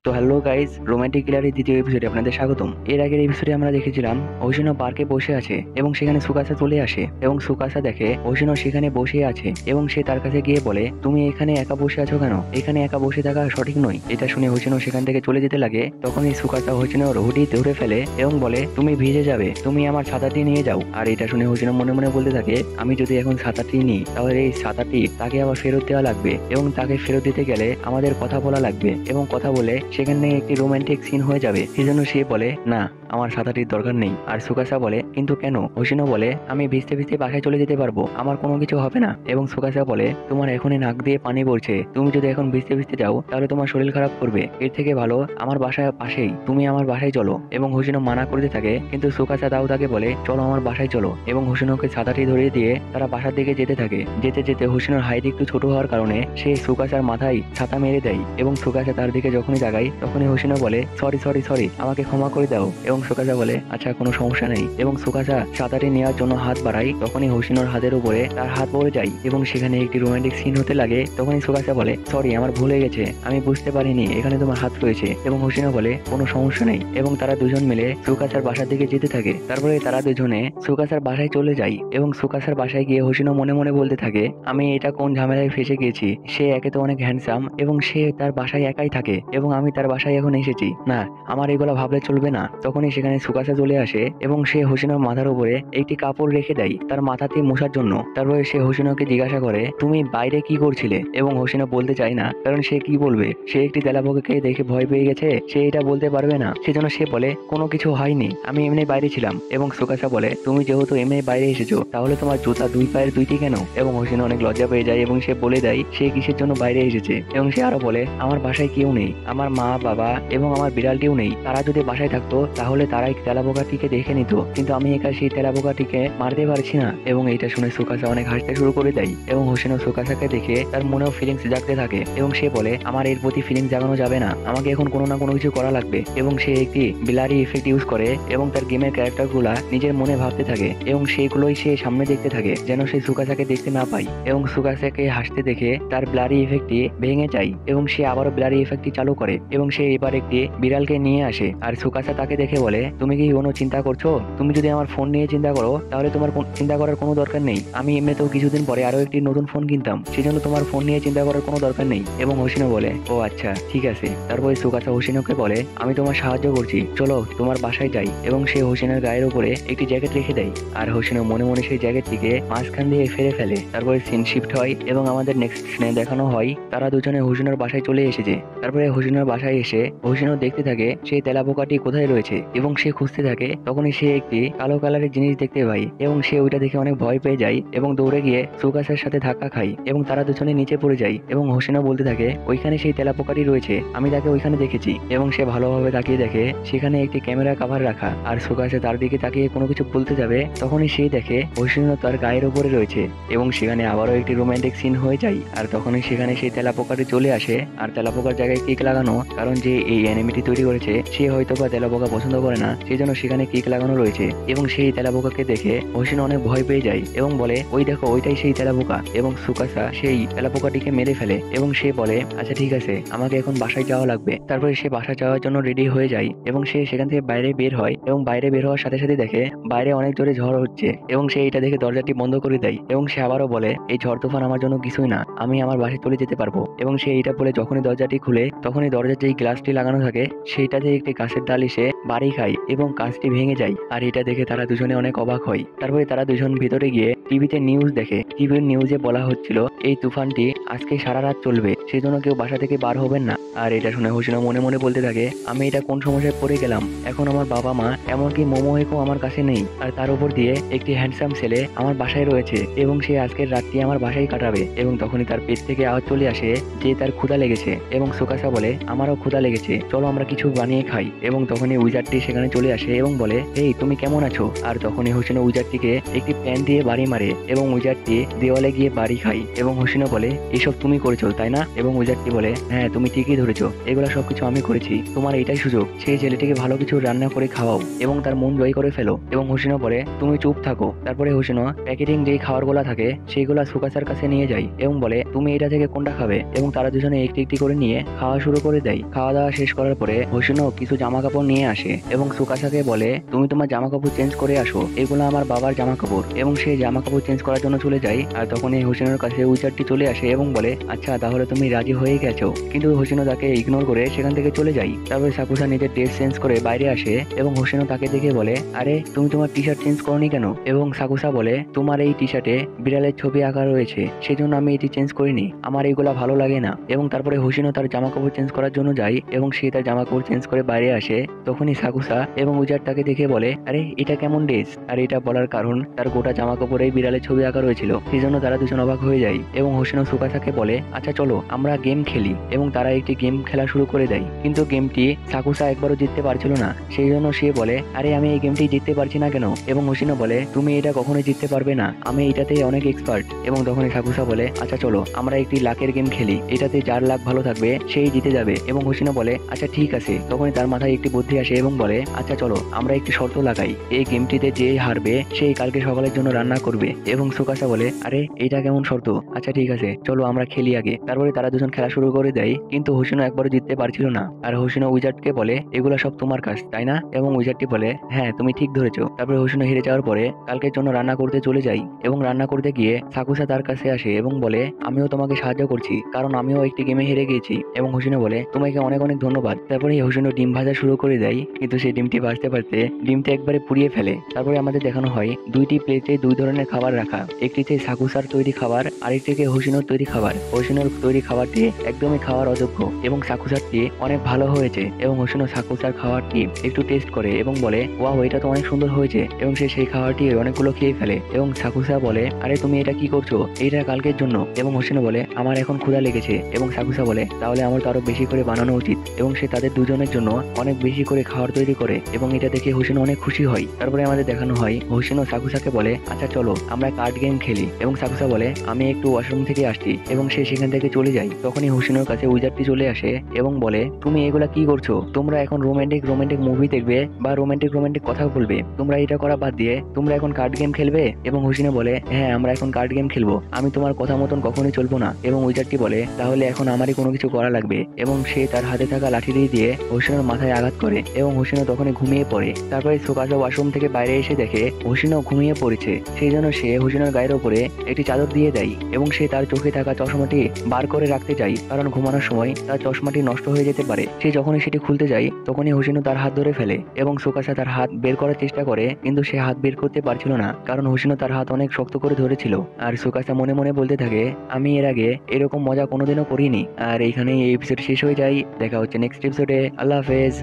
তো hello guys, romantic কিলারের দ্বিতীয় এপিসোডে আপনাদের স্বাগতম। এর আগের এপিসোডে আমরা দেখেছিলাম হোশিনো পার্কে বসে আছে এবং সেখানে সুকাসা চলে আসে এবং সুকাসা দেখে হোশিনো সেখানে বসে আছে এবং সে তার কাছে গিয়ে বলে, তুমি এখানে একা বসে আছো কেন? এখানে একা বসে থাকা সঠিক নয়। এটা শুনে হোশিনো সেখান থেকে চলে যেতে লাগে। তখনই সুকাসা হোশিনোর হুডি ধরে ফেলে এবং বলে, তুমি ভিজে যাবে, তুমি আমার ছাতাটি নিয়ে যাও। আর এটা শুনে হোশিনো মনে মনে বলতে থাকে, আমি যদি এখন ছাতাটি নিই তাহলে এই ছাতাটি তাকে আবার ফেরত দেওয়া লাগবে এবং তাকে ফেরত দিতে গেলে আমাদের কথা বলা লাগবে এবং কথা বলে সেখানে একটি রোমান্টিক সিন হয়ে যাবে। সেজন্য সে বলে, না, আমার ছাতাটির দরকার নেই। আর সুকাসা বলে, কিন্তু কেন? হোশিনো বলে, আমি ভিজতে ভিজতে বাসায় চলে যেতে পারবো, আমার কোনো কিছু হবে না। এবং সুকাসা বলে, তোমার এখনই নাক দিয়ে পানি পড়ছে, তুমি যদি এখন ভিজতে ভিজতে যাও তাহলে তোমার শরীর খারাপ করবে। এর থেকে ভালো আমার বাসায় পাশেই, তুমি আমার বাসায় চলো। এবং হোশিনো মানা করতে থাকে, কিন্তু সুকাসা তাও তাকে বলে, চলো আমার বাসায় চলো। এবং হোশিনোকে ছাতাটি ধরিয়ে দিয়ে তারা বাসার দিকে যেতে থাকে। যেতে যেতে হোশিনোর হাইট একটু ছোট হওয়ার কারণে সে সুকাসার মাথায় ছাতা মেরে দেয় এবং সুকাসা তার দিকে যখনই তাকায় তখনই হোশিনো বলে, সরি সরি সরি, আমাকে ক্ষমা করে দাও। এবং সুকাসা বলে, আচ্ছা কোনো সমস্যা নেই। এবং সুকাসা ছাতাটি নেওয়ার জন্য হাত বাড়ায়, তখনই হোশিনোর হাতের উপরে তার হাত পড়ে যায় এবং সেখানে একটি রোমান্টিক সিন হতে লাগে। তখনই সুকাসা বলে, সরি, আমার ভুল হয়ে গেছে, আমি বুঝতে পারিনি এখানে তোমার হাত রয়েছে। এবং হোশিনো বলে, কোনো সমস্যা নেই। এবং তারা দুজন মিলে সুকাসার বাসার দিকে যেতে থাকে। তারপরে তারা দুজনে সুকাসার বাসায় চলে যায় এবং সুকাসার বাসায় গিয়ে হোশিনো মনে মনে বলতে থাকে, আমি এটা কোন ঝামেলায় ফেসে গিয়েছি। সে একে তো অনেক হ্যান্ডসাম এবং সে তার বাসায় একাই থাকে এবং আমি তার বাসায় এখন এসেছি, না, আমার এগুলো ভাবলে চলবে না। তখনই সেখানে সুকাসা চলে আসে এবং সে হোশিনোর মাথার উপরে একটি কাপড় রেখে দেয় তার মাথাতে মোছার জন্য। তারপরে সে হোশিনোকে জিজ্ঞাসা করে, তুমি বাইরে কি করছিলে? এবং হোশিনো বলতে চায় না, কারণ সে কি বলবে, সে একটি তেলাপোকাকে দেখে ভয় পেয়ে গেছে, সে এটা বলতে পারবে না। সেজন্য সে বলে, কোনো কিছু হয়নি, আমি এমনি বাইরে ছিলাম। এবং সুকাসা বলে, তুমি যেহেতু এমনি বাইরে এসেছো তাহলে তোমার জুতা দুই পায়ের দুইটি কেন? এবং হোশিনো অনেক লজ্জা পেয়ে যায় এবং সে বলে দেয় সে কিসের জন্য বাইরে এসেছে। এবং সে আরো বলে, আমার বাসায় কেউ নেই, আমার মা বাবা এবং আমার বিড়ালটিও নেই। তারা যদি বাসায় থাকতো তাহলে তারাই তেলাপোকাটিকে দেখে নিত, কিন্তু আমি একা সেই তেলাপোকাটিকে মারতে পারছি না। এবং এটা শুনে সুকাসা অনেক হাসতে শুরু করে দেয় এবং হোশিনো সুকাসাকে দেখে তার মনেও ফিলিংস জাগতে থাকে এবং সে বলে, আমার এর প্রতি ফিলিংস জাগানো যাবে না, আমাকে এখন কোনো না কোনো কিছু করা লাগবে। এবং সে একটি ব্লারি ইফেক্ট ইউজ করে এবং তার গেমের ক্যারেক্টার গুলা নিজের মনে ভাবতে থাকে এবং সেইগুলোই সে সামনে দেখতে থাকে যেন সে সুকাসাকে দেখতে না পায়। এবং সুকাসাকে হাসতে দেখে তার ব্লারি ইফেক্টটি ভেঙে যায় এবং সে আবারও ব্লারি ইফেক্টটি চালু করে এবং সে এবার একটি বিড়ালকে নিয়ে আসে। আর সুকাসা তাকে দেখে বলে, তুমি কি কোনো চিন্তা করছো? তুমি যদি আমার ফোন নিয়ে চিন্তা করো তাহলে তোমার চিন্তা করার কোনো দরকার নেই। আমি এমনিতেও কিছুদিন পরে আরো একটি নতুন ফোন কিনতাম, সেজন্য তোমার ফোন নিয়ে চিন্তা করার কোনো দরকার নেই। এবং হোশিনো বলে, ও আচ্ছা ঠিক আছে। তারপরে সুকাসা হোশিনোকে বলে, আমি তোমার সাহায্য করছি, চলো তোমার বাসায় যাই। এবং সে হোশিনোর গায়ের উপরে একটি জ্যাকেট রেখে দেয় আর হোশিনো মনে মনে সেই জ্যাকেটটিকে মাঝখান দিয়ে ফেলে ফেলে। তারপরে সিন শিফট হয় এবং আমাদের নেক্সট সিনে দেখানো হয় তারা দুজনে হোশিনোর বাসায় চলে এসেছে। তারপরে হোশিনোর বাসায় এসে হোশিনো দেখতে থাকে সেই তেলাপোকাটি কোথায় রয়েছে এবং সে খুঁজতে থাকে। তখনই সে একটি কালো কালারের জিনিস দেখতে পায় এবং সে ওইটা দেখে অনেক ভয় পেয়ে যায় এবং দৌড়ে গিয়ে সুকাসের সাথে ধাক্কা খায় এবং তারা দুজনে নিচে পড়ে যায়। এবং হোশিনো বলতে থাকে, ওইখানে সেই তেলাপোকাটি রয়েছে, আমি তাকে ওইখানে দেখেছি। এবং সে ভালোভাবে তাকিয়ে দেখে সেখানে একটি ক্যামেরা কভার রাখা। আর সুকাসে তার দিকে তাকিয়ে কোনো কিছু বলতে যাবে তখনই সে দেখে হোশিনো তার গায়ের উপরে রয়েছে এবং সেখানে আবারও একটি রোমান্টিক সিন হয়ে যায়। আর তখনই সেখানে সেই তেলাপোকাটি চলে আসে আর তেলাপোকার জায়গায় কিক লাগানো, কারণ যে এই অ্যানিমেটি তৈরি করেছে সে হয়তো বা তেলাপোকা পছন্দ করে না, সেই জন্য সেখানে কিক লাগানো রয়েছে। এবং সেই তেলাপোকাকে দেখে হোশিনো অনেক ভয় পেয়ে যায় এবং বলে, ওই দেখো ওইটাই সেই তেলাপোকা। এবং সুকাসা সেই তেলাপোকাটিকে মেরে ফেলে এবং সে বলে, আচ্ছা ঠিক আছে, আমাকে এখন বাসায় যাওয়া লাগবে। তারপরে সে বাসায় যাওয়ার জন্য রেডি হয়ে যায় এবং সে সেখান থেকে বাইরে বের হয় এবং বাইরে বের হওয়ার সাথে সাথে দেখে বাইরে অনেক জোরে ঝড় হচ্ছে এবং সে এটা দেখে দরজাটি বন্ধ করে দেয়। এবং সে আবারও বলে, এই ঝড় তুফান আমার জন্য কিছুই না, আমি আমার বাসায় চলে যেতে পারবো। এবং সে এইটা বলে যখনই দরজাটি খুলে তখনই দরজার যেই গ্লাসটি লাগানো থাকে সেইটাতে একটি গাছের ডাল এসে বাড়ি খায় এবং কাঁচটি ভেঙে যায়। আর এটা দেখে তারা দুজনে অনেক অবাক হয়। তারপরে তারা দুজন ভিতরে গিয়ে টিভিতে নিউজ দেখে। টিভির নিউজে বলা হচ্ছিল এই তুফানটি আজকে সারা রাত চলবে, সেজন্য কেউ বাসা থেকে বার হবেন না। আর এটা শুনে হোশিনো মনে মনে বলতে থাকে, আমি এটা কোন সমস্যায় পড়ে গেলাম, এখন আমার বাবা মা এমনকি মোমোহেকও আমার কাছে নেই, আর তার উপর দিয়ে একটি হ্যান্ডসাম ছেলে আমার বাসায় রয়েছে এবং সে আজকের রাতটি আমার বাসায় কাটাবে। এবং তখনই তার পেট থেকে আওয়াজ চলে আসে যে তার ক্ষুধা লেগেছে এবং সুকাসা বলে, আমারও ক্ষুধা লেগেছে, চলো আমরা কিছু বানিয়ে খাই। এবং তখনই উইজারটি সেখানে চলে আসে এবং বলে, এই তুমি কেমন আছো? আর তখনই হোশিনো উইজারটিকে একটি প্যান দিয়ে বাড়ি মারে এবং উইজারটি দেওয়ালে গিয়ে বাড়ি খায়। এবং হোশিনো বলে, এসব তুমি করেছো তাই না? এবং উইজারটি বলে, হ্যাঁ তুমি ঠিকই ধরেছো, এগুলো সবকিছু আমি করেছি, তোমার এটাই সুযোগ, সেই ছেলেটিকে ভালো কিছু রান্না করে খাওয়াও এবং তার মন জয় করে ফেলো। এবং হোশিনো বলে, তুমি চুপ থাকো। তারপরে হোশিনো প্যাকেটিং যেই খাবারগুলা থাকে সেইগুলা সুকাসার কাছে নিয়ে যায় এবং বলে, তুমি এটা থেকে কোনটা খাবে? এবং তারা দুজনে একটি একটি করে নিয়ে খাওয়া শুরু করে দেয়। দেয়। খাওয়া দাওয়া শেষ করার পরে হোসিনো কিছু জামা কাপড় নিয়ে আসে এবং সুকাসাকে বলে তুমি তোমার জামা কাপড় চেঞ্জ করে আসো, এগুলো আমার বাবার জামা কাপড়। এবং সে জামা কাপড় চেঞ্জ করার জন্য চলে যায়। আর তখন এই হোসিনোর কাছে উইজার্ডটি চলে আসে এবং বলে আচ্ছা তাহলে তুমি রাজি হয়ে গেছো। কিন্তু হোসিনো তাকে ইগনোর করে সেখান থেকে চলে যায়। তারপরে সাকুসা নিজের ড্রেস চেঞ্জ করে বাইরে আসে এবং হোসিনো তাকে দেখে বলে আরে তুমি তোমার টি শার্ট চেঞ্জ করনি কেন? এবং সাকুসা বলে তোমার এই টি শার্টে বিড়ালের ছবি আঁকা রয়েছে, সেজন্য আমি এটি চেঞ্জ করিনি, আমার এইগুলা ভালো লাগে না। এবং তারপরে হোসিনো তার জামা কাপড় চেঞ্জ করার জন্য যায় এবং সে তার জামা কাপড় চেঞ্জ করে বাইরে আসে। তখনই সাকুসা এবং উইজার্ড তাকে দেখে বলে আরে এটা কেমন ড্রেস? আর এটা বলার কারণ তার গোটা জামা কাপড়ে বিড়ালের ছবি আঁকা রয়েছিল, সেই জন্য তারা দুজন অবাক হয়ে যায়। এবং হোসিনো সুকাসাকে বলে আচ্ছা চলো আমরা গেম খেলি। এবং তারা একটি গেম খেলা শুরু করে দেয়। কিন্তু গেমটি সাকুসা একবারও জিততে পারছিল না, সেই জন্য সে বলে আরে আমি এই গেমটি জিততে পারছি না কেন? এবং হোসিনো বলে তুমি এটা কখনোই জিততে পারবে না, আমি এটাতে অনেক এক্সপার্ট। এবং তখনই সাকুসা বলে আচ্ছা চলো আমরা একটি লাকের গেম খেলি, এটাতে যার লাক ভালো থাকবে সেই জিতে যাবে। এবং হোসিনো বলে আচ্ছা ঠিক আছে। তখনই তার মাথায় একটি বুদ্ধি আসে এবং বলে আচ্ছা চলো আমরা একটি শর্ত লাগাই, এই গেমটিতে যে হারবে সেই কালকে সকালের জন্য রান্না করবে। এবং সুকাসা বলে আরে এটা কেমন শর্ত? আচ্ছা ঠিক আছে চলো আমরা খেলি আগে। তারপরে তারা দুজন খেলা শুরু করে দেয়, কিন্তু হোসিনো একবারও জিততে পারছিল না। আর হোসিনো উইজার্ডকে বলে এগুলা সব তোমার কাজ তাই না? এবং উইজার্ডটি বলে হ্যাঁ তুমি ঠিক ধরেছো। তারপরে হোসিনো হেরে যাওয়ার পরে কালকের জন্য রান্না করতে চলে যায় এবং রান্না করতে গিয়ে সাকুসা তার কাছে আসে এবং বলে আমিও তোমাকে সাহায্য করছি, কারণ আমিও একটি গেমে হেরে গিয়েছি। এবং হোসিনো বলে তোমাকে অনেক অনেক ধন্যবাদ। তারপরে হোসিনো ডিম ভাজা শুরু করে দেয়, কিন্তু সেই ডিমটি ভাজতে ভাজতে ডিমটি একবারে পুড়িয়ে ফেলে। তারপরে আমাদের দেখানো হয় দুইটি প্লেটে দুই ধরনের খাবার রাখা, একটিতে সাকুসার তৈরি খাবার, আরেকটিতে হোসিনোর তৈরি খাবার। হোসিনোর তৈরি খাবারটি একদমই খাওয়ার অযোগ্য এবং সাকুসারটি অনেক ভালো হয়েছে। এবং হোসিনো সাকুসার খাবারটি একটু টেস্ট করে এবং বলে ওয়াও এটা তো অনেক সুন্দর হয়েছে। এবং সে সেই খাবারটি অনেকগুলো খেয়ে ফেলে। এবং সাকুসা বলে আরে তুমি এটা কি করছো? এটা কালকের জন্য। এবং হোসিনো বলে আমার এখন ক্ষুধা লেগেছে। এবং সাকুসা বলে তাহলে আমার তো আরো বেশি করে বানানো উচিত। এবং সে তাদের দুজনের জন্য অনেক বেশি করে খাবার তৈরি করে এবং এটা দেখে হোসিনো অনেক খুশি হয়। তারপরে আমাদের দেখানো হয় হোসিনো সাকুসাকে বলে আচ্ছা চলো আমরা কার্ড গেম খেলি। এবং সাকুসা বলে আমি একটু ওয়াশরুম থেকে আসছি। এবং সে সেখান থেকে চলে যায়। তখনই হোসিনোর কাছে উইজার্ডটি চলে আসে এবং বলে তুমি এগুলা কি করছো? তোমরা এখন রোমান্টিক রোমান্টিক মুভি দেখবে বা রোমান্টিক রোমান্টিক কথা বলবে, তোমরা এটা করা বাদ দিয়ে তোমরা এখন কার্ড গেম খেলবে? এবং হোসিনো বলে হ্যাঁ আমরা এখন কার্ড গেম খেলবো, আমি তোমার কথা মতন কখনোই চলবো না। এবং উইজার্ডটি বলে তাহলে এখন আমারই কোনো কিছু করা লাগবে। এবং সে তার হাতে থাকা লাঠি দিয়ে হোসিনোর মাথায় আঘাত করে এবং হোসিনো তখনই ঘুমিয়ে পড়ে। তারপরে সুকাসা ওয়াশরুম থেকে বাইরে এসে দেখে হোসিনো ঘুমিয়ে পড়েছে, সেই জন্য সে হোসিনোর গায়ের উপরে একটি চাদর দিয়ে দেয় এবং সে তার চোখে থাকা চশমাটি বার করে রাখতে চায়, কারণ ঘুমানোর সময় তার চশমাটি নষ্ট হয়ে যেতে পারে। সে যখনই সেটি খুলতে যায় তখনই হোসিনো তার হাত ধরে ফেলে এবং সুকাসা তার হাত বের করার চেষ্টা করে, কিন্তু সে হাত বের করতে পারছিল না, কারণ হোসিনো তার হাত অনেক শক্ত করে ধরেছিল। আর সুকাসা মনে মনে বলতে থাকে আমি এর আগে এরকম মজা কোনোদিনও করিনি। আর এইখানেই এই এপিসোড শেষ হয়ে যায়। দেখা হচ্ছে নেক্সট এপিসোডে। আল্লাহ হাফেজ।